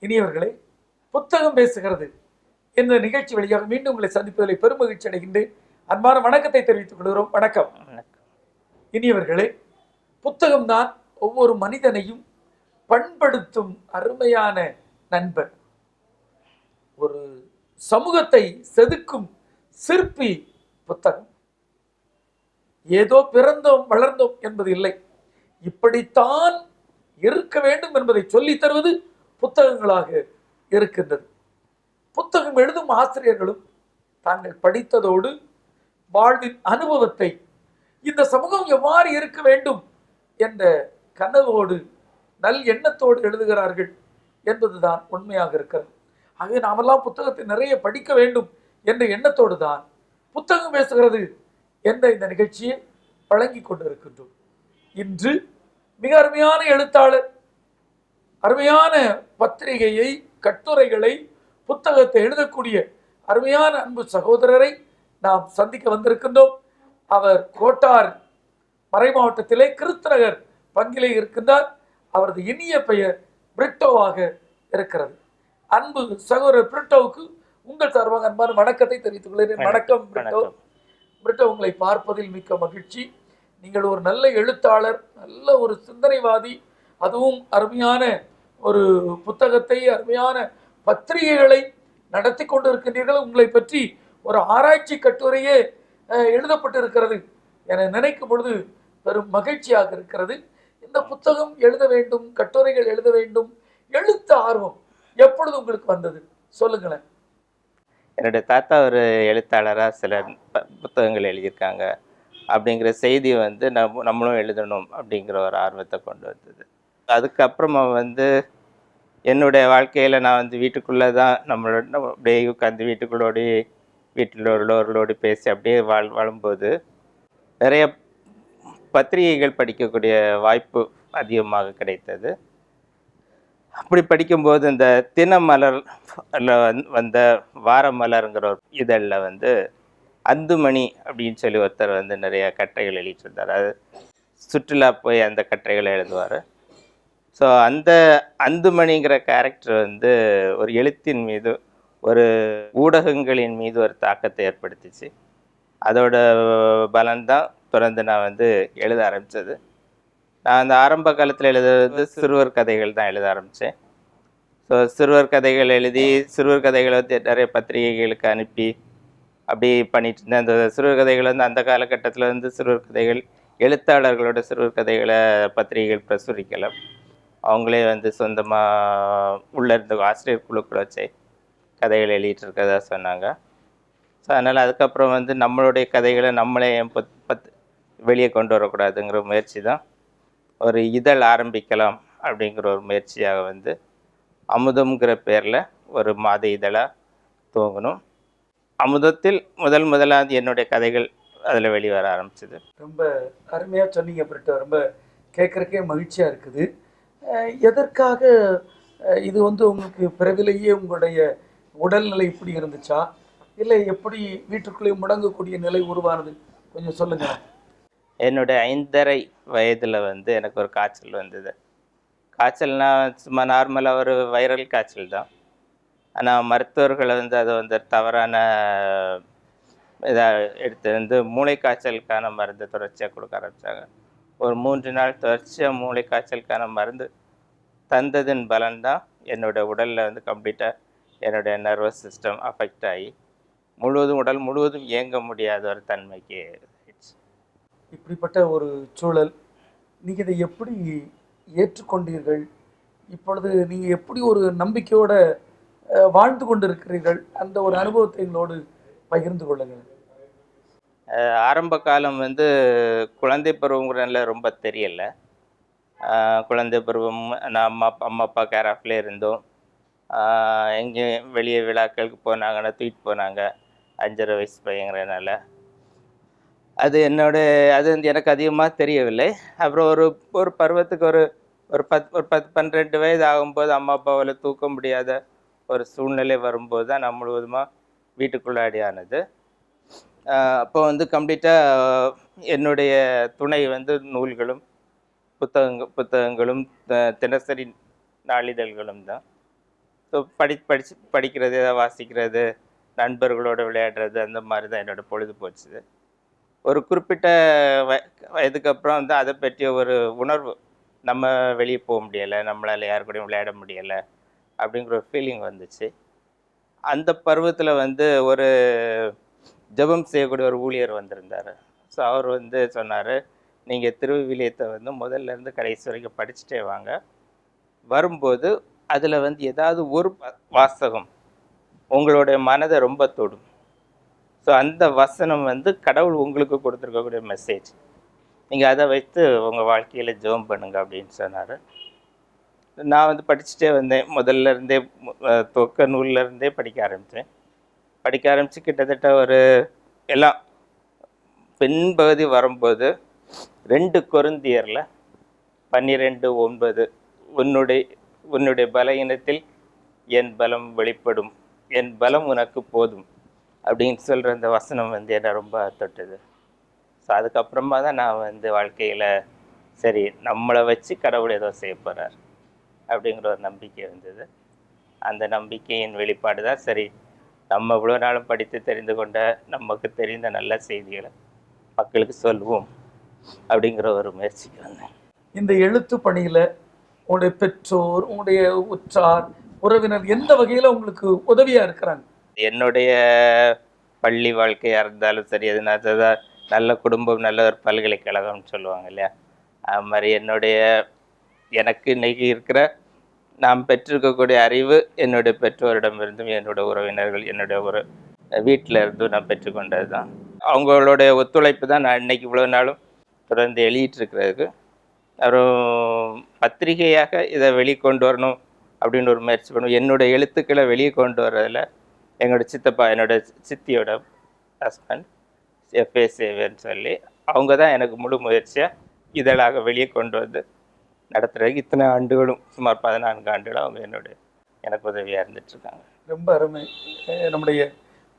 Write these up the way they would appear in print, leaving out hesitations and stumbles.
இனியவர்களே, புத்தகம் பேசுகிறது என்ற நிகழ்ச்சி வழியாக மீண்டும் உங்களை சந்திப்பதில் பெரும் மகிழ்ச்சி அடைகின்றேன். அன்பான வணக்கத்தை தெரிவித்துக் கொள்கிறோம். வணக்கம். இனியவர்களே, புத்தகம்தான் ஒவ்வொரு மனிதனையும் பண்படுத்தும் அருமையான நண்பன். ஒரு சமூகத்தை செதுக்கும் சிற்பி புத்தகம். ஏதோ பிறந்தோம் வளர்ந்தோம் என்பது இல்லை, இப்படித்தான் இருக்க வேண்டும் என்பதை சொல்லித் தருவது புத்தகங்களாக இருக்கின்றது. புத்தகம் எழுதும் ஆசிரியர்களும் தாங்கள் படித்ததோடு வாழ்வின் அனுபவத்தை இந்த சமூகம் எவ்வாறு இருக்க வேண்டும் என்ற கனவோடு நல் எண்ணத்தோடு எழுதுகிறார்கள் என்பதுதான் உண்மையாக இருக்கிறது. ஆகவே நாமெல்லாம் புத்தகத்தை நிறைய படிக்க வேண்டும் என்ற எண்ணத்தோடு தான் புத்தகம் பேசுகிறது என்ற இந்த நிகழ்ச்சியை வழங்கி கொண்டிருக்கின்றோம். இன்று மிக அருமையான எழுத்தாளர், அருமையான பத்திரிகையை, கட்டுரைகளை, புத்தகத்தை எழுதக்கூடிய அருமையான அன்பு சகோதரரை நாம் சந்திக்க வந்திருக்கின்றோம். அவர் கோட்டார் மறை மாவட்டத்திலே கிருத்நகர் பங்கிலே இருக்கின்றார். அவரது இனிய பெயர் பிரிட்டோவாக இருக்கிறது. அன்பு சகோதரர் பிரிட்டோவுக்கு உங்கள் சார்பாக அன்பான வணக்கத்தை தெரிவித்துக் கொள்கிறேன். வணக்கம் பிரிட்டோ. பிரிட்டோ, உங்களை பார்ப்பதில் மிக்க மகிழ்ச்சி. நீங்கள் ஒரு நல்ல எழுத்தாளர், நல்ல ஒரு சிந்தனைவாதி, அதுவும் அருமையான ஒரு புத்தகத்தை, அருமையான பத்திரிகைகளை நடத்தி கொண்டு இருக்கின்றீர்கள். உங்களை பற்றி ஒரு ஆராய்ச்சி கட்டுரையே எழுதப்பட்டிருக்கிறது என நினைக்கும் பொழுது பெரும் மகிழ்ச்சியாக இருக்கிறது. இந்த புத்தகம் எழுத வேண்டும், கட்டுரைகள் எழுத வேண்டும், எழுத்து ஆர்வம் எப்பொழுது உங்களுக்கு வந்தது சொல்லுங்களேன். என்னுடைய தாத்தா ஒரு எழுத்தாளராக சில புத்தகங்கள் எழுதியிருக்காங்க அப்படிங்கிற செய்தி வந்து நம்மளும் எழுதணும் அப்படிங்கிற ஒரு ஆர்வத்தை கொண்டு வந்தது. அதுக்கப்புறமா வந்து என்னுடைய வாழ்க்கையில் நான் வந்து வீட்டுக்குள்ளே தான் நம்மளோட அப்படியே உட்காந்து வீட்டில் உள்ளவர்களோடு பேசி அப்படியே வாழும்போது நிறைய பத்திரிகைகள் படிக்கக்கூடிய வாய்ப்பு அதிகமாக கிடைத்தது. அப்படி படிக்கும்போது இந்த தினமலரில் வந்த வாரமலருங்கிற ஒரு இதழில் வந்து அந்துமணி அப்படின்னு சொல்லி ஒருத்தர் வந்து நிறைய கட்டுரைகள் எழுதிட்டு இருந்தார். அது சுற்றுலா போய் அந்த கட்டுரைகளை எழுதுவார். ஸோ அந்த அந்துமணிங்கிற கேரக்டர் வந்து ஒரு எழுத்தின் மீது, ஒரு ஊடகங்களின் மீது ஒரு தாக்கத்தை ஏற்படுத்திச்சு. அதோட பலன்தான் தொடர்ந்து நான் வந்து எழுத ஆரம்பித்தது. நான் அந்த ஆரம்ப காலத்தில் எழுதுறது சிறுவர் கதைகள் தான் எழுத ஆரம்பித்தேன். ஸோ சிறுவர் கதைகள் எழுதி, சிறுவர் கதைகளை வந்து நிறைய பத்திரிகைகளுக்கு அனுப்பி அப்படி பண்ணிட்டு இருந்தேன். அந்த சிறுவர் கதைகள் வந்து அந்த காலகட்டத்தில் வந்து சிறுவர் கதைகள், எழுத்தாளர்களோட சிறுவர் கதைகளை பத்திரிகைகள் பிரசுரிக்கலை. அவங்களே வந்து சொந்தமாக உள்ளே இருந்த ஆசிரியர் குழுக்களை வச்சு கதைகளை எழுதிட்டு இருக்கிறதா சொன்னாங்க. ஸோ அதனால் அதுக்கப்புறம் வந்து நம்மளுடைய கதைகளை நம்மளே வெளியே கொண்டு வரக்கூடாதுங்கிற முயற்சி தான் ஒரு இதழ் ஆரம்பிக்கலாம் அப்படிங்கிற ஒரு முயற்சியாக வந்து அமுதம்ங்கிற பேரில் ஒரு மாத இதழாக துவங்கணும். அமுதத்தில் முதலாவது என்னுடைய கதைகள் அதில் வெளிவர ஆரம்பிச்சது. ரொம்ப அருமையாக சொன்னீங்க பிரிட்டோ. ரொம்ப கேட்குறக்கே மகிழ்ச்சியாக இருக்குது. எதற்காக இது வந்து உங்களுக்கு பிறவிலேயே உங்களுடைய உடல்நிலை இப்படி இருந்துச்சா, இல்லை எப்படி வீட்டுக்குள்ளேயே முடங்கக்கூடிய நிலை உருவானது, கொஞ்சம் சொல்லுங்களேன். என்னுடைய 5.5 வயதில் வந்து எனக்கு ஒரு காய்ச்சல் வந்தது. காய்ச்சல்னால் சும்மா நார்மலாக ஒரு வைரல் காய்ச்சல் தான். ஆனால் மருத்துவர்களை வந்து அதை வந்து தவறான இதாக எடுத்து வந்து மூளை காய்ச்சலுக்கான மருந்து தொடர்ச்சியாக கொடுக்க ஆரம்பித்தாங்க. ஒரு 3 நாள் தொடர்ச்சியாக மூளை காய்ச்சலுக்கான மருந்து தந்ததின் பலன்தான் என்னோடய உடலில் வந்து கம்ப்ளீட்டாக என்னுடைய நர்வஸ் சிஸ்டம் அஃபெக்ட் ஆகி உடல் முழுவதும் இயங்க முடியாத ஒரு தன்மைக்கு. இப்படிப்பட்ட ஒரு சூழல், நீங்கள் இதை எப்படி ஏற்றுக்கொண்டீர்கள்? இப்பொழுது நீங்கள் எப்படி ஒரு நம்பிக்கையோடு வாழ்ந்து கொண்டு இருக்கிறீர்கள்? அந்த ஒரு அனுபவத்தை எங்களோடு பகிர்ந்து கொள்ளுங்கள். ஆரம்ப காலம் வந்து குழந்தை பருவங்கிறதுல ரொம்ப தெரியலை. குழந்தை பருவம் நான் அம்மா அப்பா கேர் ஆஃப்லேயே இருந்தோம். எங்கேயும் வெளியே விழாக்களுக்கு போனாங்கன்னா தூக்கிட்டு போனாங்க. 5.5 வயசு பையங்கிறதுனால அது வந்து எனக்கு அதிகமாக தெரியவில்லை. அப்புறம் ஒரு பருவத்துக்கு ஒரு 12 வயது ஆகும்போது அம்மா அப்பாவால் தூக்க முடியாத ஒரு சூழ்நிலை வரும்போது தான் நான் முழுவதுமாக வீட்டுக்குள்ளாடி ஆனது. அப்போ வந்து கம்ப்ளீட்டாக என்னுடைய துணை வந்து நூல்களும் புத்தகங்களும் தினசரி நாளிதழ்களும் தான். ஸோ படிக்கிறது, ஏதாவது வாசிக்கிறது, நண்பர்களோட விளையாடுறது, அந்த மாதிரி தான் என்னோட பொழுது போச்சு. ஒரு குறிப்பிட்ட வயதுக்கு அப்புறம் வந்து அதை பற்றிய ஒரு உணர்வு, நம்ம வெளியே போக முடியலை, நம்மளால் யாரு கூடயும் விளையாட முடியலை அப்படிங்கிற ஒரு ஃபீலிங் வந்துச்சு. அந்த பருவத்தில் வந்து ஒரு ஜெபம் செய்யக்கூடிய ஒரு ஊழியர் வந்திருந்தார். ஸோ அவர் வந்து சொன்னார், நீங்கள் திருவிவிலியத்தை வந்து முதல்ல இருந்து கடைசி வரைக்கும் படிச்சுட்டே வாங்க. வரும்போது அதில் வந்து ஏதாவது ஒரு வாசகம் உங்களுடைய மனதை ரொம்ப தொடும். ஸோ அந்த வசனம் வந்து கடவுள் உங்களுக்கு கொடுத்துருக்கக்கூடிய மெசேஜ். நீங்கள் அதை வைத்து உங்கள் வாழ்க்கையில் ஜெபம் பண்ணுங்க அப்படின்னு சொன்னார். நான் வந்து படிச்சுட்டே வந்தேன். முதல்ல இருந்தே துவக்க நூல்ல இருந்தே படிக்க ஆரம்பித்தேன். படிக்க ஆரம்பித்து கிட்டத்தட்ட ஒரு எல்லாம் பின்பகுதி வரும்போது 2 கொரிந்தியரில் 12:9 உன்னுடைய பலகீனத்தில் என் பலம் வெளிப்படும், என் பலம் உனக்கு போதும் அப்படின்னு சொல்கிற அந்த வசனம் வந்து என்னை ரொம்ப தொட்டது. ஸோ அதுக்கப்புறமா தான் நான் வந்து வாழ்க்கையில் சரி நம்மளை வச்சு கடவுள் ஏதோ செய்ய போகிறார் அப்படிங்கிற ஒரு நம்பிக்கை இருந்தது. அந்த நம்பிக்கையின் வெளிப்பாடு தான் சரி நம்ம இவ்வளோ நாளும் படித்து தெரிந்து கொண்ட நமக்கு தெரிந்த நல்ல செய்திகளை மக்களுக்கு சொல்லுவோம் அப்படிங்கிற ஒரு முயற்சிக்கு வந்தேன். இந்த எழுத்து பணியில் உங்களுடைய பெற்றோர், உங்களுடைய உற்றார் உறவினர் எந்த வகையில் உங்களுக்கு உதவியாக இருக்கிறாங்க? என்னுடைய பள்ளி வாழ்க்கையாக இருந்தாலும் சரி, அது நல்ல குடும்பம், நல்ல ஒரு பல்கலைக்கழகம்னு சொல்லுவாங்க இல்லையா, அது மாதிரி எனக்கு இன்னைக்கு இருக்கிற நாம் பெற்றிருக்கக்கூடிய அறிவு என்னுடைய பெற்றோரிடமிருந்தும் என்னோட உறவினர்கள் என்னுடைய ஒரு வீட்டில் இருந்தும் நான் பெற்றுக்கொண்டது தான். அவங்களுடைய ஒத்துழைப்பு தான் நான் இன்னைக்கு இவ்வளோ நாளும் தொடர்ந்து எழுதிட்டுருக்கிறதுக்கு. அப்புறம் பத்திரிகையாக இதை வெளிக்கொண்டு வரணும் அப்படின்னு ஒரு முயற்சி பண்ணுவோம். என்னோடய எழுத்துக்களை வெளியே கொண்டு வர்றதில் என்னோடய சித்தப்பா, என்னோடய சித்தியோட ஹஸ்பண்ட் எஃப்ஏ சேவியர்னு சொல்லி அவங்க தான் எனக்கு முழு முயற்சியாக இதழாக வெளியே கொண்டு வந்து நடத்துகிறதுக்கு இத்தனை ஆண்டுகளும், சுமார் 14 ஆண்டுகளும் அவங்க எனக்கு உதவியாக இருந்துகிட்ருக்காங்க. ரொம்ப அருமை. நம்முடைய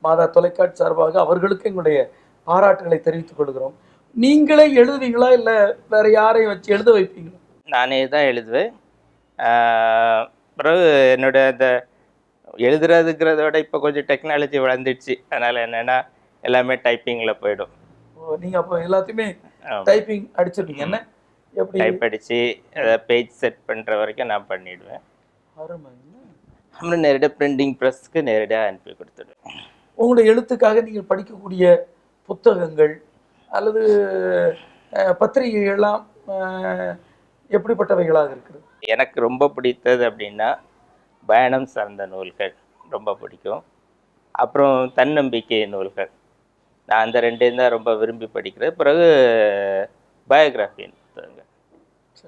மாதா தொலைக்காட்சி சார்பாக அவர்களுக்கு எங்களுடைய பாராட்டுகளை தெரிவித்துக் கொள்கிறோம். நீங்களே எழுதுவீங்களா இல்லை வேற யாரையும் வச்சு எழுத வைப்பீங்களா? நானே தான் எழுதுவேன். பிறகு என்னோட அந்த எழுதுறதுங்கிறத விட இப்போ கொஞ்சம் டெக்னாலஜி வளர்ந்துடுச்சு. அதனால் என்னென்னா எல்லாமே டைப்பிங்கில் போயிடும். நீங்கள் அப்போ எல்லாத்தையுமே டைப்பிங் அடிச்சிருப்பீங்க என்ன? எப்படி டைப் அடித்து அதை பேஜ் செட் பண்ணுற வரைக்கும் நான் பண்ணிவிடுவேன். அப்புறம் நேரடியாக பிரிண்டிங் ப்ரெஸ்க்கு நேரடியாக அனுப்பி கொடுத்துடுவேன். உங்களுடைய எழுத்துக்காக நீங்கள் படிக்கக்கூடிய புத்தகங்கள் அல்லது பத்திரிகைகள்லாம் எப்படிப்பட்டவைகளாக இருக்குது? எனக்கு ரொம்ப பிடித்தது அப்படின்னா பயணம் சார்ந்த நூல்கள் ரொம்ப பிடிக்கும். அப்புறம் தன்னம்பிக்கை நூல்கள், நான் அந்த 2 தான் ரொம்ப விரும்பி படிக்கிறேன். பிறகு பயோகிராஃபி புத்தகங்கள்,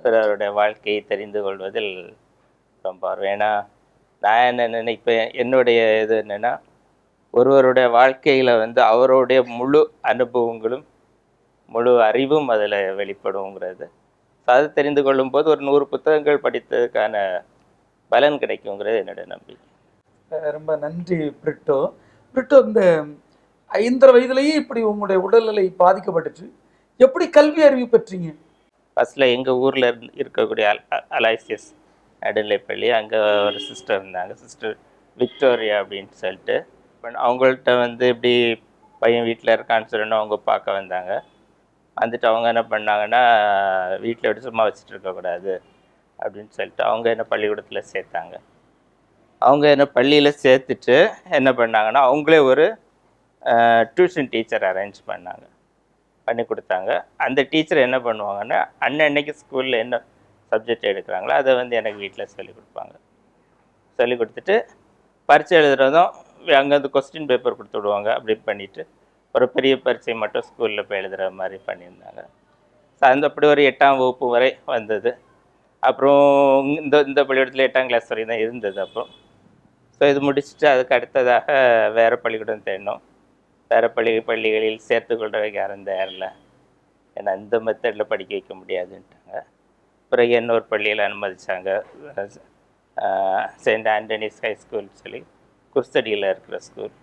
பிறருடைய வாழ்க்கையை தெரிந்து கொள்வதில் ரொம்ப ஆர்வம். ஏன்னா நான் என்ன நினைப்பேன், என்னுடைய இது என்னென்னா ஒருவருடைய வாழ்க்கையில் வந்து அவருடைய முழு அனுபவங்களும் முழு அறிவும் அதில் வெளிப்படுங்கிறது. அது தெரிந்து கொள்ளும்போது ஒரு 100 புத்தகங்கள் படித்ததுக்கான பலன் கிடைக்குங்கிறது என்னுடைய நம்பிக்கை. ரொம்ப நன்றி பிரிட்டோ. இந்த 5 வயதுலேயே இப்படி உங்களுடைய உடல்நிலை பாதிக்கப்பட்டுச்சு, எப்படி கல்வி அறிவு பெற்றீங்க? ஃபஸ்ட்டில் எங்கள் ஊரில் இருக்கக்கூடிய அலாய்சியஸ் நடுநிலைப்பள்ளி, அங்கே ஒரு சிஸ்டர் இருந்தாங்க, சிஸ்டர் விக்டோரியா அப்படின்னு சொல்லிட்டு. அவங்கள்ட்ட வந்து இப்படி பையன் வீட்டில் இருக்கான்னு சொல்லணும், அவங்க பார்க்க வந்தாங்க. வந்துட்டு அவங்க என்ன பண்ணாங்கன்னா, வீட்டில் எப்படி சும்மா வச்சுட்டு இருக்கக்கூடாது அப்படின்னு சொல்லிட்டு அவங்க என்ன பள்ளிக்கூடத்தில் சேர்த்தாங்க. அவங்க என்ன பள்ளியில் சேர்த்துட்டு என்ன பண்ணாங்கன்னா, அவங்களே ஒரு டியூஷன் டீச்சர் அரேஞ்ச் பண்ணி கொடுத்தாங்க. அந்த டீச்சர் என்ன பண்ணுவாங்கன்னா, அன்னைக்கு ஸ்கூலில் என்ன சப்ஜெக்ட் எடுக்கிறாங்களோ அதை வந்து எனக்கு வீட்டில் சொல்லிக் கொடுப்பாங்க. சொல்லிக் கொடுத்துட்டு பரீட்சை எழுதுறதும் அங்கேருந்து கொஸ்டின் பேப்பர் கொடுத்து விடுவாங்க. அப்படி பண்ணிவிட்டு ஒரு பெரிய பரீட்சை மட்டும் ஸ்கூலில் போய் எழுதுகிற மாதிரி பண்ணியிருந்தாங்க. ஸோ அந்த அப்படி ஒரு 8ஆம் வகுப்பு வரை வந்தது. அப்புறம் இந்த பள்ளிக்கூடத்தில் 8ஆம் கிளாஸ் வரை தான் இருந்தது. அப்புறம் ஸோ இது முடிச்சுட்டு அதுக்கு அடுத்ததாக வேறு பள்ளிக்கூடம் தேடினோம். வேறு பள்ளிகளில் சேர்த்துக்கொள்றதுக்கு யாரும் தயாரில்லை, ஏன்னா இந்த மெத்தடில் படிக்க வைக்க முடியாதுன்ட்டாங்க. பிறகு இன்னொரு பள்ளியில் அனுமதித்தாங்க, செயின்ட் ஆண்டனிஸ் ஹை ஸ்கூல் சொல்லி குர்சடியில் இருக்கிற ஸ்கூல்.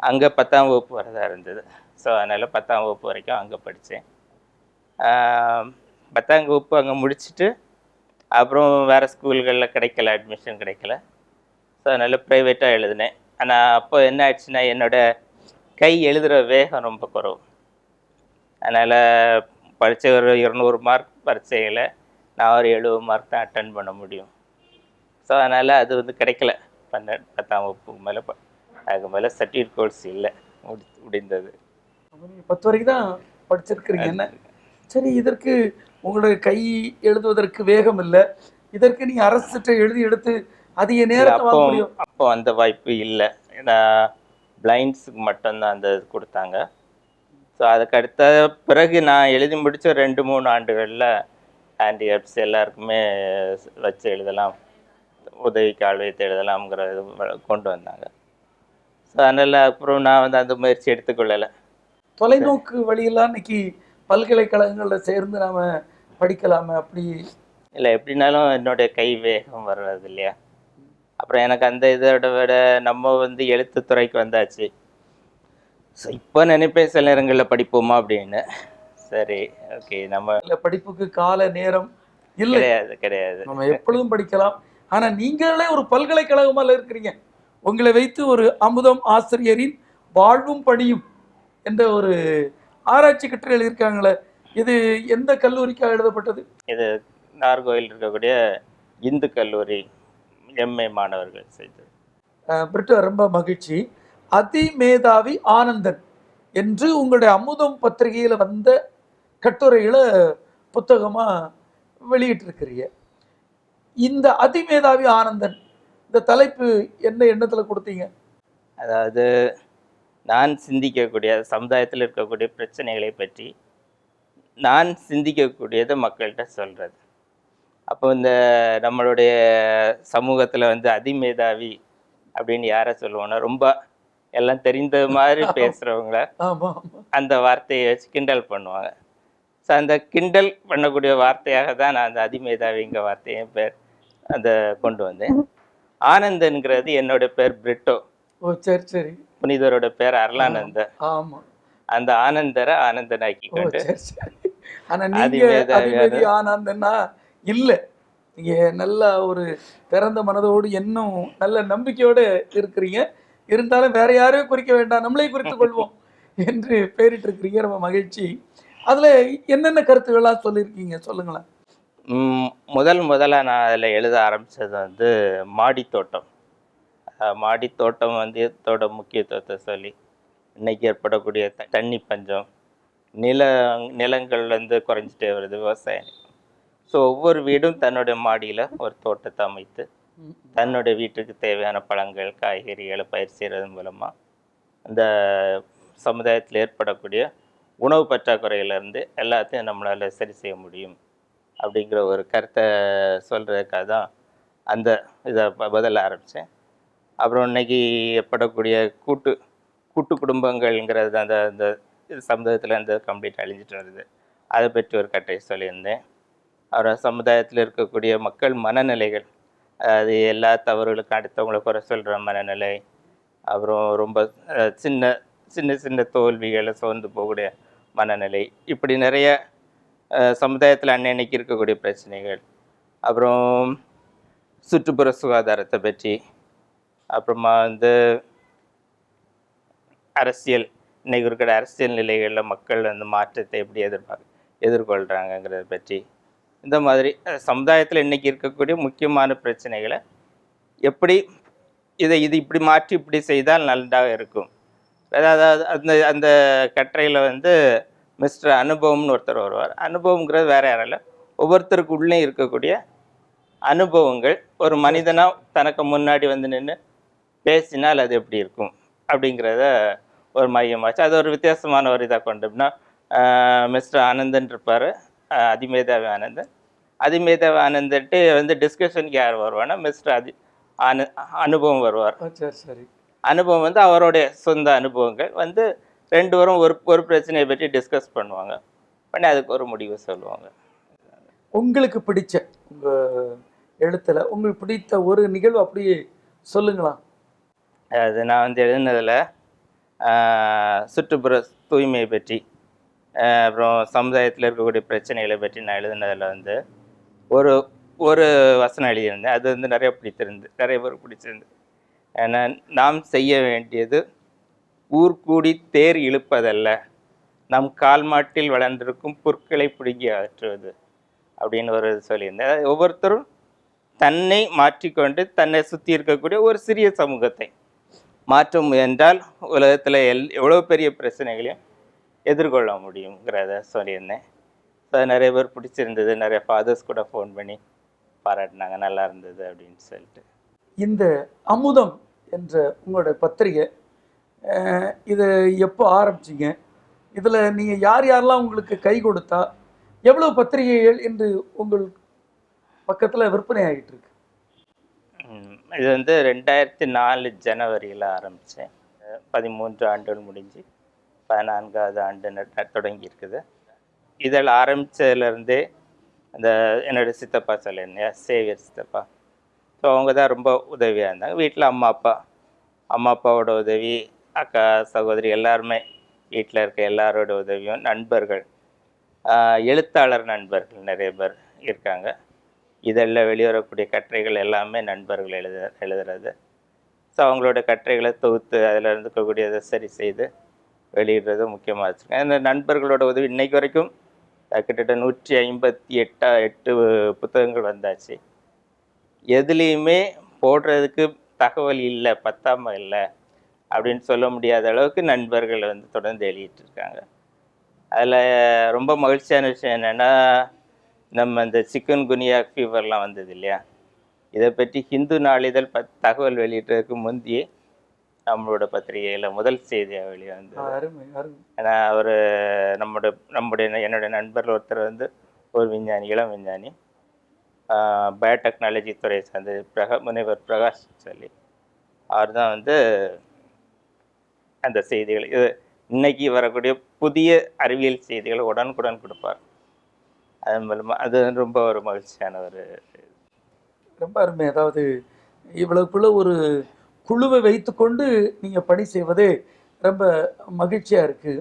அங்கே 10ஆம் வகுப்பு வரதாக இருந்தது. ஸோ அதனால் 10ஆம் வகுப்பு வரைக்கும் அங்கே படித்தேன். 10ஆம் வகுப்பு அங்கே முடிச்சுட்டு அப்புறம் வேறு ஸ்கூல்களில் கிடைக்கல, அட்மிஷன் கிடைக்கல. அதனால் ப்ரைவேட்டாக எழுதினேன். ஆனால் அப்போ என்ன ஆயிடுச்சுன்னா என்னோட கை எழுதுகிற வேகம் ரொம்ப குறைவு. அதனால் பரீட்சை ஒரு 200 மார்க் பரீட்சையில் நான் ஒரு 70 மார்க் தான் அட்டன் பண்ண முடியும். ஸோ அதனால் அது வந்து கிடைக்கல. 10ஆம் வகுப்புக்கு மேலே அதுக்கு மேலே சர்டிஃபிகேட் கோர்ஸ் இல்லை, முடிந்தது. அப்ப நீங்க 10 வரைக்கும் தான் படிச்சிருக்கிறீங்க என்ன? சரி, இதற்கு உங்களுடைய கை எழுதுவதற்கு வேகம் இல்லை, இதற்கு நீங்க அரசுட்ட எழுதி எடுத்து அதிக இல்லை, நேரத்தை வாங்க அப்போ முடியும். அப்போ அந்த வாய்ப்பு இல்லை. ஏன்னா பிளைண்ட்ஸுக்கு மட்டும்தான் அந்த இது கொடுத்தாங்க. ஸோ அதுக்கு அடுத்த பிறகு நான் எழுதி முடித்த 2-3 ஆண்டுகளில் ஹேண்டிகேப்ஸ் எல்லாருக்குமே வச்சு எழுதலாம், உதவி கால் வைத்து எழுதலாம்ங்கிற இது கொண்டு வந்தாங்க. ஸோ அதனால் அப்புறம் நான் வந்து அந்த முயற்சி எடுத்துக்கொள்ளலை. தொலைநோக்கு வழியெல்லாம் இன்னைக்கு பல்கலைக்கழகங்களில் சேர்ந்து நாம படிக்கலாமே அப்படி? இல்லை, எப்படின்னாலும் என்னுடைய கை வேகம் வர்றது இல்லையா. அப்புறம் எனக்கு அந்த இதோட விட நம்ம வந்து எழுத்துத்துறைக்கு வந்தாச்சு. ஸோ இப்போ நினைப்பேன் சில நேரங்களில் படிப்போமா அப்படின்னு. சரி, ஓகே, நம்ம இல்லை, படிப்புக்கு கால நேரம் இல்லை, கிடையாது கிடையாது. நம்ம எப்பொழுதும் படிக்கலாம். ஆனா நீங்களே ஒரு பல்கலைக்கழகமால இருக்கிறீங்க, உங்களை வைத்து ஒரு அமுதம் ஆசிரியரின் வாழ்வும் பணியும் என்ற ஒரு ஆராய்ச்சி கட்டுரை எழுதியிருக்காங்களே, இது எந்த கல்லூரிக்காக எழுதப்பட்டது? இது நாகர்கோவில் இருக்கக்கூடிய இந்து கல்லூரி எம்ஏ மாணவர்கள் செய்தது. பிரிட்டோ, ரொம்ப மகிழ்ச்சி. அதிமேதாவி ஆனந்தன் என்று உங்களுடைய அமுதம் பத்திரிகையில வந்த கட்டுரைகளை புத்தகமா வெளியிட்டிருக்கிறீங்க. இந்த அதிமேதாவி ஆனந்தன் இந்த தலைப்பு என்ன எண்ணத்துல கொடுத்தீங்க? அதாவது நான் சிந்திக்கக்கூடிய சமுதாயத்தில் இருக்கக்கூடிய பிரச்சனைகளை பற்றி நான் சிந்திக்கக்கூடியதை மக்கள்கிட்ட சொல்கிறது. அப்போ இந்த நம்மளுடைய சமூகத்தில் வந்து அதிமேதாவி அப்படின்னு யாரை சொல்லுவோன்னா, ரொம்ப எல்லாம் தெரிந்த மாதிரி பேசுகிறவங்கள ஆமா, அந்த வார்த்தையை வச்சு கிண்டல் பண்ணுவாங்க. ஸோ அந்த கிண்டல் பண்ணக்கூடிய வார்த்தையாக தான் நான் அந்த அதிமேதாவிங்கிற வார்த்தையும் பேர் அந்த கொண்டு வந்தேன். ஆனந்தன்கிறது என்னோட பேர் பிரிட்டோ, ஓ சரி சரி, புனிதரோட பேர் அருளானந்தர். ஆமா, அந்த ஆனந்தரை ஆனந்தனாக்கி ஓ கொண்டு சரி சரி. ஆனா நீங்க அதிமேதாவியான அதிமேதி ஆனந்தன்னா இல்ல, நீங்க நல்ல ஒரு திறந்த மனதோடு இன்னும் நல்ல நம்பிக்கையோடு இருக்கிறீங்க. இருந்தாலும் வேற யாரையும் குறிக்க வேண்டாம், நம்மளே குறித்துக் கொள்வோம் என்று பெயரிட்டு இருக்கிறீங்க. ரொம்ப மகிழ்ச்சி. அதுல என்னென்ன கருத்துக்கள்லாம் சொல்லியிருக்கீங்க, சொல்லுங்களேன். முதலாக நான் அதில் எழுத ஆரம்பித்தது வந்து மாடித்தோட்டம். மாடித்தோட்டம் வந்து இதோட முக்கியத்துவத்தை சொல்லி, இன்னைக்கு ஏற்படக்கூடிய தண்ணி பஞ்சம், நிலங்கள் வந்து குறைஞ்சிட்டே வருது, விவசாயம். ஸோ ஒவ்வொரு வீடும் தன்னுடைய மாடியில் ஒரு தோட்டத்தை அமைத்து தன்னுடைய வீட்டுக்கு தேவையான பழங்கள் காய்கறிகளை பயிர் செய்கிறது மூலமாக அந்த சமுதாயத்தில் ஏற்படக்கூடிய உணவு பற்றாக்குறையிலேருந்து எல்லாத்தையும் நம்மளால் சரி செய்ய முடியும் அப்படிங்கிற ஒரு கருத்தை சொல்கிறதுக்காக தான் அந்த இதை பதில ஆரம்பித்தேன். அப்புறம் இன்னைக்கு ஏற்படக்கூடிய கூட்டு குடும்பங்கள்ங்கிறது அந்த அந்த சமுதாயத்தில் அந்த கம்ப்ளீட் அழிஞ்சிட்டு வருது, அதை பற்றி ஒரு கட்டுரை சொல்லியிருந்தேன். அப்புறம் சமுதாயத்தில் இருக்கக்கூடிய மக்கள் மனநிலைகள், அது எல்லா தவறுகளுக்கும் அடுத்தவங்களை குறை சொல்கிற மனநிலை, அப்புறம் ரொம்ப சின்ன சின்ன சின்ன தோல்விகளை சோர்ந்து போகக்கூடிய மனநிலை, இப்படி நிறைய சமுதாயத்தில் அன்னைக்கு இருக்கக்கூடிய பிரச்சனைகள், அப்புறம் சுற்றுப்புற சுகாதாரத்தை பற்றி, அப்புறமா வந்து அரசியல், இன்னைக்கு இருக்கிற அரசியல் நிலைகளில் மக்கள் வந்து மாற்றத்தை எப்படி எதிர்கொள்கிறாங்கங்கிறத பற்றி, இந்த மாதிரி சமுதாயத்தில் இன்றைக்கி இருக்கக்கூடிய முக்கியமான பிரச்சனைகளை எப்படி இது இப்படி மாற்றி இப்படி செய்தால் நல்லாக இருக்கும். அதாவது அந்த அந்த கட்டுரையில் வந்து மிஸ்டர் அனுபவம்னு ஒருத்தர் வருவார். அனுபவங்கிறது வேறு யாரும் இல்லை, ஒவ்வொருத்தருக்கு உள்ளே இருக்கக்கூடிய அனுபவங்கள். ஒரு மனிதனாக தனக்கு முன்னாடி வந்து நின்று பேசினால் அது எப்படி இருக்கும் அப்படிங்கிறத ஒரு மையமாச்சு. அது ஒரு வித்தியாசமான ஒரு இதாக கொண்டோம்னா, மிஸ்டர் ஆனந்தன் இருப்பார், அதிமேதாவி ஆனந்தன். அதிமேதாவி ஆனந்தன்ட்டு வந்து டிஸ்கஷனுக்கு யார் வருவான்னா மிஸ்டர் அனுபவம் வருவார். சரி சரி. அனுபவம் வந்து அவருடைய சொந்த அனுபவங்கள் வந்து ரெண்டு பேரும் ஒரு பிரச்சனையை பற்றி டிஸ்கஸ் பண்ணுவாங்க, பண்ணி அதுக்கு ஒரு முடிவு சொல்லுவாங்க. உங்களுக்கு பிடிச்ச உங்க எழுத்துல உங்களுக்கு பிடித்த ஒரு நிகழ்வு அப்படியே சொல்லுங்களா? அது நான் வந்து எழுதினதில் சுற்றுப்புற தூய்மையை பற்றி, அப்புறம் சமுதாயத்தில் இருக்கக்கூடிய பிரச்சனைகளை பற்றி நான் எழுதினதில் வந்து ஒரு ஒரு வசனம் எழுதியிருந்தேன். அது வந்து நிறைய பேர் பிடிச்சிருந்து. ஏன்னா நாம் செய்ய வேண்டியது ஊர் கூடி தேர் இழுப்பதல்ல, நம் கால் மாட்டில் வளர்ந்திருக்கும் புற்களை பிடுங்கி அகற்றுவது அப்படின்னு ஒரு சொல்லியிருந்தேன். அதாவது ஒவ்வொருத்தரும் தன்னை மாற்றிக்கொண்டு தன்னை சுற்றி இருக்கக்கூடிய ஒரு சிறிய சமூகத்தை மாற்ற முயன்றால் உலகத்தில் எவ்வளோ பெரிய பிரச்சனைகளையும் எதிர்கொள்ள முடியுங்கிறத சொல்லியிருந்தேன். ஸோ நிறைய பேர் பிடிச்சிருந்தது, நிறைய ஃபாதர்ஸ் கூட ஃபோன் பண்ணி பாராட்டினாங்க, நல்லா இருந்தது அப்படின்னு சொல்லிட்டு. இந்த அமுதம் என்ற உங்களோட பத்திரிகை இதை எப்போ ஆரம்பிச்சிங்க? இதில் நீங்கள் யார் யாரெல்லாம் உங்களுக்கு கை கொடுத்தா, எவ்வளோ பத்திரிகைகள் இன்று உங்கள் பக்கத்தில் விற்பனை ஆகிட்டு இருக்கு? இது வந்து 2004 ஜனவரியில் ஆரம்பித்தேன். 13 ஆண்டுகள் முடிஞ்சு 14வது ஆண்டு தொடங்கி இருக்குது. இதில் ஆரம்பித்ததுலேருந்தே அந்த என்னோடய சித்தப்பா சொல்லியிருந்தேன், சேவியர் சித்தப்பா. ஸோ அவங்க தான் ரொம்ப உதவியாக இருந்தாங்க. வீட்டில் அம்மா அப்பாவோட உதவி, அக்கா சகோதரி எல்லாருமே, வீட்டில் இருக்க எல்லாரோட உதவியும், நண்பர்கள், எழுத்தாளர் நண்பர்கள் நிறைய பேர் இருக்காங்க. இதெல்லாம் வெளிவரக்கூடிய கட்டுரைகள் எல்லாமே நண்பர்கள் எழுதுறது. ஸோ அவங்களோட கட்டுரைகளை தொகுத்து அதில் இருக்கக்கூடியதை சரி செய்து வெளியிடுறது முக்கியமாக வச்சுருக்கேன். இந்த நண்பர்களோட உதவி இன்றைக்கு வரைக்கும் கிட்டத்தட்ட 158 புத்தகங்கள் வந்தாச்சு. எதுலேயுமே போடுறதுக்கு தகவல் இல்லை, பத்தாமல் இல்லை அப்படின்னு சொல்ல முடியாத அளவுக்கு நண்பர்கள் வந்து தொடர்ந்து எழுதிட்டுருக்காங்க. அதில் ரொம்ப மகிழ்ச்சியான விஷயம் என்னென்னா, நம்ம இந்த சிக்கன் குனியா ஃபீவர்லாம் வந்தது இல்லையா, இதை பற்றி ஹிந்து நாளிதழ் தகவல் வெளியிட்டதுக்கு முந்தையே நம்மளோட பத்திரிகையில் முதல் செய்தியாக வெளியே வந்தது. ஏன்னா அவர் என்னுடைய நண்பர்கள் ஒருத்தர் வந்து ஒரு விஞ்ஞானி, இளம் விஞ்ஞானி, பயோடெக்னாலஜி துறையை சார்ந்த முனைவர் பிரகாஷ் சொல்லி, அவர் தான் வந்து அந்த செய்திகள், இது இன்னைக்கு வரக்கூடிய புதிய அறிவியல் செய்திகளை உடனுக்குடன் கொடுப்பார். அதன் மூலமாக அது ரொம்ப ஒரு மகிழ்ச்சியான ஒரு ரொம்ப அருமை. அதாவது இவ்வளவுக்குள்ள ஒரு குழுவை வைத்துக்கொண்டு நீங்கள் பணி செய்வதே ரொம்ப மகிழ்ச்சியாக இருக்குது.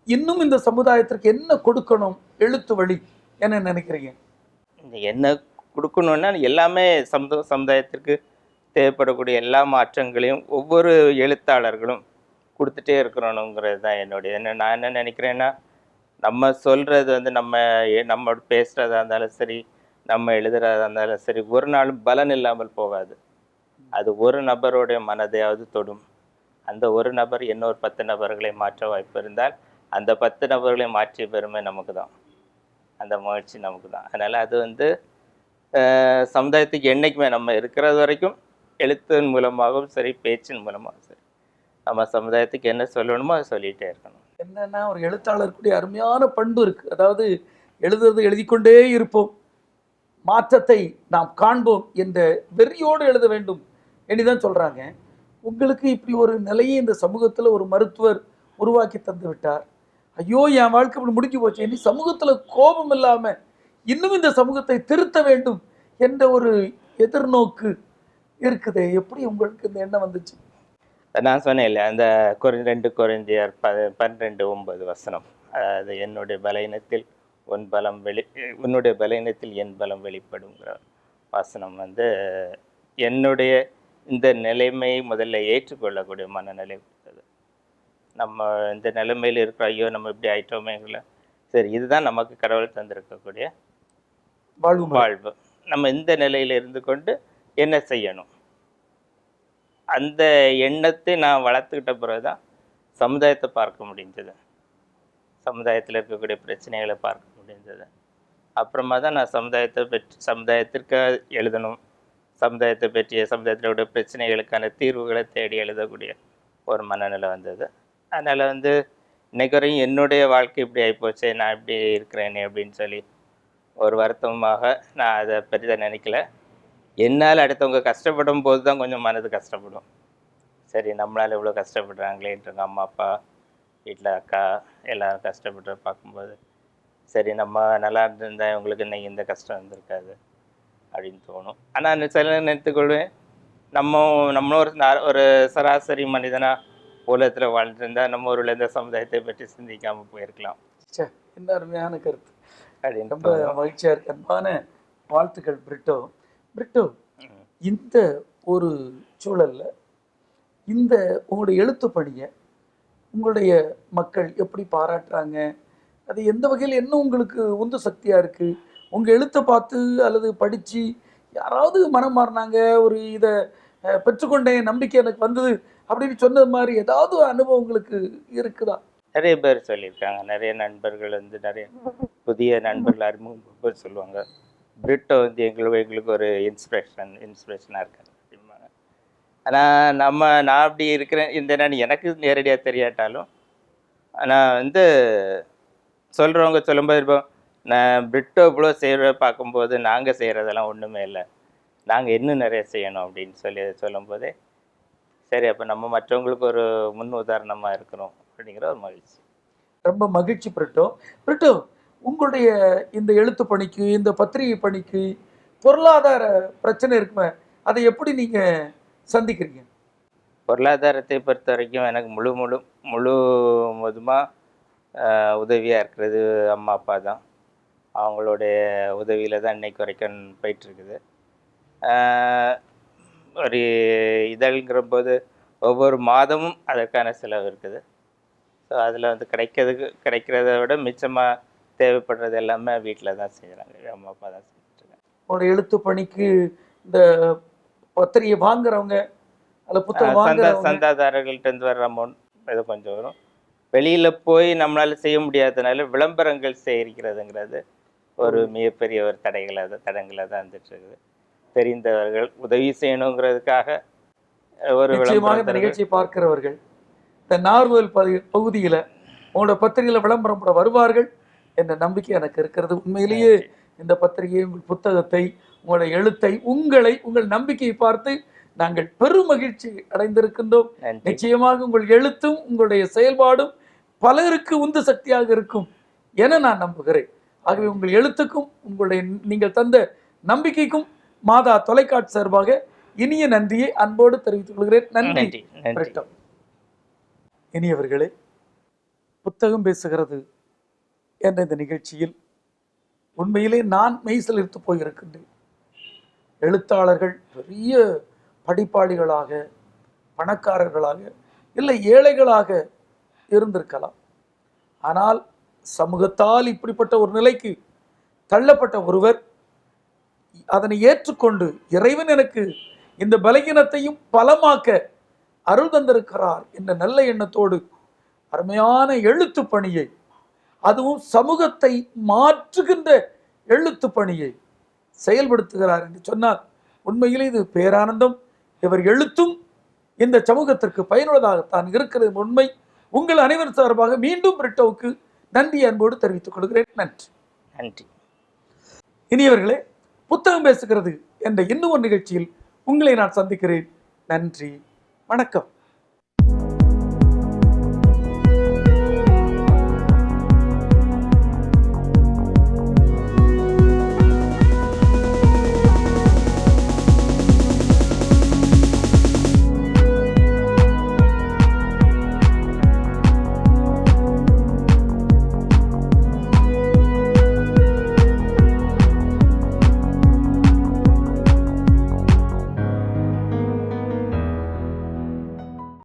இன்னும் இந்த சமுதாயத்திற்கு என்ன கொடுக்கணும் எழுத்து வழி என்ன நினைக்கிறீங்க? என்ன கொடுக்கணுன்னா எல்லாமே சமுதாயத்திற்கு தேவைப்படக்கூடிய எல்லா மாற்றங்களையும் ஒவ்வொரு எழுத்தாளர்களும் கொடுத்துட்டே இருக்கணுங்கிறது தான் என்னுடைய. நான் என்ன நினைக்கிறேன்னா, நம்ம சொல்கிறது வந்து நம்ம பேசுகிறதா இருந்தாலும் சரி, நம்ம எழுதுறதா இருந்தாலும் சரி, ஒரு நாளும் பலன் இல்லாமல் போகாது. அது ஒரு நபருடைய மனதையாவது தொடும். அந்த ஒரு நபர் இன்னொரு 10 நபர்களை மாற்ற வாய்ப்பு இருந்தால் அந்த 10 நபர்களை மாற்றிய பெருமை நமக்கு தான், அந்த மகிழ்ச்சி நமக்கு தான். அதனால் அது வந்து சமுதாயத்துக்கு என்றைக்குமே நம்ம இருக்கிறது வரைக்கும் எழுத்தின் மூலமாகவும் சரி, பேச்சின் மூலமாகவும் சரி, நம்ம சமுதாயத்துக்கு என்ன சொல்லணுமோ அதை சொல்லிகிட்டே இருக்கணும். என்னன்னா, ஒரு எழுத்தாளருக்குடைய அருமையான பண்பு இருக்குது. அதாவது எழுதுறது எழுதிக்கொண்டே இருப்போம், மாற்றத்தை நாம் காண்போம் என்ற வெறியோடு எழுத வேண்டும் என்றுதான் சொல்கிறாங்க. உங்களுக்கு இப்படி ஒரு நிலையை இந்த சமூகத்தில் ஒரு மருத்துவர் உருவாக்கி தந்து விட்டார். ஐயோ, என் வாழ்க்கை இப்படி முடிஞ்சு போச்சு, இனி சமூகத்தில் கோபம் இல்லாமல் இன்னும் இந்த சமூகத்தை திருத்த வேண்டும் என்ற ஒரு எதிர்நோக்கு இருக்குது. எப்படி உங்களுக்கு இந்த எண்ணம் வந்துச்சு? நான் சொன்னேன் இல்லையா, அந்த 2 கொரிந்தியர் 12:9 அதாவது என்னுடைய பலவீனத்தில் உன்னுடைய பலவீனத்தில் என் பலம் வெளிப்படுங்கிற வசனம் வந்து என்னுடைய இந்த நிலைமையை முதல்ல ஏற்றுக்கொள்ளக்கூடிய மனநிலை கொடுத்தது. நம்ம இந்த நிலைமையில் இருக்கிற, ஐயோ நம்ம இப்படி ஆயிட்டோமேங்கள, சரி இதுதான் நமக்கு கடவுள் தந்திருக்கக்கூடிய வாழ்வு, நம்ம இந்த நிலையில் இருந்து கொண்டு என்ன செய்யணும், அந்த எண்ணத்தை நான் வளர்த்துக்கிட்ட பிறகு தான் சமுதாயத்தை பார்க்க முடிஞ்சது, சமுதாயத்தில் இருக்கக்கூடிய பிரச்சனைகளை பார்க்க முடிஞ்சது. அப்புறமா தான் நான் சமுதாயத்திற்கு எழுதணும், சமுதாயத்தினுடைய பிரச்சனைகளுக்கான தீர்வுகளை தேடி எழுதக்கூடிய ஒரு மனநிலை வந்தது. அதனால் வந்து இன்னைக்கு வரையும் என்னுடைய வாழ்க்கை இப்படி ஆகிப்போச்சு, நான் இப்படி இருக்கிறேனே அப்படின்னு சொல்லி ஒரு வருத்தமாக நான் அதை பெரிதாக நினைக்கல. என்னால் அடுத்தவங்க கஷ்டப்படும் போது தான் கொஞ்சம் மனது கஷ்டப்படும். சரி, நம்மளால் இவ்வளோ கஷ்டப்படுறாங்களேன்றாங்க அம்மா அப்பா, வீட்டில் அக்கா எல்லோரும் கஷ்டப்பட்டு பார்க்கும்போது, சரி நம்ம நல்லா இருந்திருந்தால் இவங்களுக்கு இன்னைக்கு இந்த கஷ்டம் இருந்திருக்காது அப்படின்னு தோணும். ஆனால் சில நினைத்துக்கொள்வேன், நம்மளும் ஒரு சராசரி மனிதனாக உலகத்தில் வாழ்ந்துருந்தால் நம்ம ஒரு இந்த சமுதாயத்தை பற்றி சிந்திக்காமல் போயிருக்கலாம். என்ன அருமையான கருத்து அப்படின்னு ரொம்ப மகிழ்ச்சியாக இருக்கு. அன்பான வாழ்த்துக்கள் பிரிட்டோ. இந்த ஒரு சூழலில் இந்த உங்களுடைய எழுத்து பணியை உங்களுடைய மக்கள் எப்படி பாராட்டுறாங்க? அது எந்த வகையில் என்ன உங்களுக்கு உந்து சக்தியா இருக்கு? உங்க எழுத்தை பார்த்து அல்லது படிச்சு யாராவது மனம் மாறினாங்க, ஒரு இத பெற்றுக்கொண்டேன், நம்பிக்கை எனக்கு வந்தது அப்படின்னு சொன்னது மாதிரி ஏதாவது அனுபவம் உங்களுக்கு இருக்குதா? நிறைய பேர் சொல்லியிருக்காங்க. நிறைய நண்பர்கள் வந்து நிறைய புதிய நண்பர்கள் அறிமுகம் சொல்லுவாங்க. பிரிட்டோ வந்து எங்களுக்கு ஒரு இன்ஸ்பிரேஷனாக இருக்காங்க அப்படிம்பாங்க. ஆனால் நான் அப்படி இருக்கிறேன் இருந்தேன்னு எனக்கு நேரடியாக தெரியாட்டாலும், ஆனால் வந்து சொல்கிறவங்க சொல்லும்போது இப்போ நான் பிரிட்டோ இவ்வளோ செய்கிற பார்க்கும்போது நாங்கள் செய்கிறதெல்லாம் ஒன்றுமே இல்லை, நாங்கள் இன்னும் நிறைய செய்யணும் அப்படின்னு சொல்லும்போதே சரி, அப்போ நம்ம மற்றவங்களுக்கு ஒரு முன் உதாரணமாக இருக்கிறோம் அப்படிங்கிற ஒரு மகிழ்ச்சி. ரொம்ப மகிழ்ச்சி பிரிட்டோ. பிரிட்டோ, உங்களுடைய இந்த எழுத்து பணிக்கு, இந்த பத்திரிகை பணிக்கு பொருளாதார பிரச்சனை இருக்குமே, அதை எப்படி நீங்க சந்திக்கிறீங்க? பொருளாதாரத்தை பொறுத்த வரைக்கும் எனக்கு முழுவதுமாக உதவியாக இருக்கிறது அம்மா அப்பா தான். அவங்களுடைய உதவியில் தான் இன்னைக்கு வரைக்கும் போயிட்டுருக்குது. ஒரு இதழ்ங்கிற போது ஒவ்வொரு மாதமும் அதற்கான செலவு இருக்குது. ஸோ அதில் வந்து கிடைக்கிறத விட மிச்சமாக தேவைப்படுறது எல்லாமே வீட்டில் தான் செய்கிறாங்க, அம்மா அப்பா தான் செஞ்சுட்ருக்காங்க. உங்களுடைய எழுத்து பணிக்கு இந்த பத்திரிகை வாங்குறவங்க அல்ல புத்தகம் வாங்குறவங்க சந்தாதாரர்கள்ட்டேருந்து வர்ற அமௌண்ட் இது கொஞ்சம் வரும். வெளியில் போய் நம்மளால் செய்ய முடியாததுனால விளம்பரங்கள் சேகரிக்கிறதுங்கிறது ஒரு மிகப்பெரிய ஒரு தடங்களாக தான் வந்துட்டு இருக்குது. தெரிந்தவர்கள் உதவி செய்யணுங்கிறதுக்காக ஒரு நிச்சயமாக இந்த நிகழ்ச்சியை பார்க்கிறவர்கள் இந்த நார்வல் பகுதியில் உங்களோட பத்திரிகையில் விளம்பரம் போட வருவார்கள் என்ற நம்பிக்கை எனக்கு இருக்கிறது. உண்மையிலேயே இந்த பத்திரிகை, உங்கள் புத்தகத்தை, உங்களுடைய எழுத்தை, உங்கள் நம்பிக்கையை பார்த்து நாங்கள் பெரும் மகிழ்ச்சி அடைந்திருக்கின்றோம். நிச்சயமாக உங்கள் எழுத்தும் உங்களுடைய செயல்பாடும் பலருக்கு உந்து சக்தியாக இருக்கும் என நான் நம்புகிறேன். ஆகவே உங்கள் எழுத்துக்கும் உங்களுடைய நீங்கள் தந்த நம்பிக்கைக்கும் மாதா தொலைக்காட்சி சார்பாக இனிய நன்றியை அன்போடு தெரிவித்துக் கொள்கிறேன். நன்றி. இனியவர்களே, புத்தகம் பேசுகிறது என்ற இந்த நிகழ்ச்சியில் உண்மையிலே நான் மெய்சிலிர்த்து போயிருக்கின்றேன். எழுத்தாளர்கள் பெரிய படிப்பாளிகளாக, பணக்காரர்களாக, இல்லை ஏழைகளாக இருந்திருக்கலாம். ஆனால் சமூகத்தால் இப்படிப்பட்ட ஒரு நிலைக்கு தள்ளப்பட்ட ஒருவர் அதனை ஏற்றுக்கொண்டு இறைவன் எனக்கு இந்த பலகீனத்தையும் பலமாக்க அருள் தந்திருக்கிறார் என்ற நல்ல எண்ணத்தோடு அருமையான எழுத்து பணியை, அதுவும் சமூகத்தை மாற்றுகின்ற எழுத்து பணியை செயல்படுத்துகிறார் என்று சொன்னார். உண்மையிலே இது பேரானந்தம். இவர் எழுத்தும் இந்த சமூகத்திற்கு பயனுள்ளதாகத்தான் இருக்கிறது. உண்மை. உங்கள் அனைவர் சார்பாக மீண்டும் பிரிட்டோவுக்கு நன்றி அன்போடு தெரிவித்துக் கொள்கிறேன். நன்றி. இனியவர்களே, புத்தகம் பேசுகிறது என்ற இன்னும் ஒரு நிகழ்ச்சியில் உங்களை நான் சந்திக்கிறேன். நன்றி, வணக்கம்.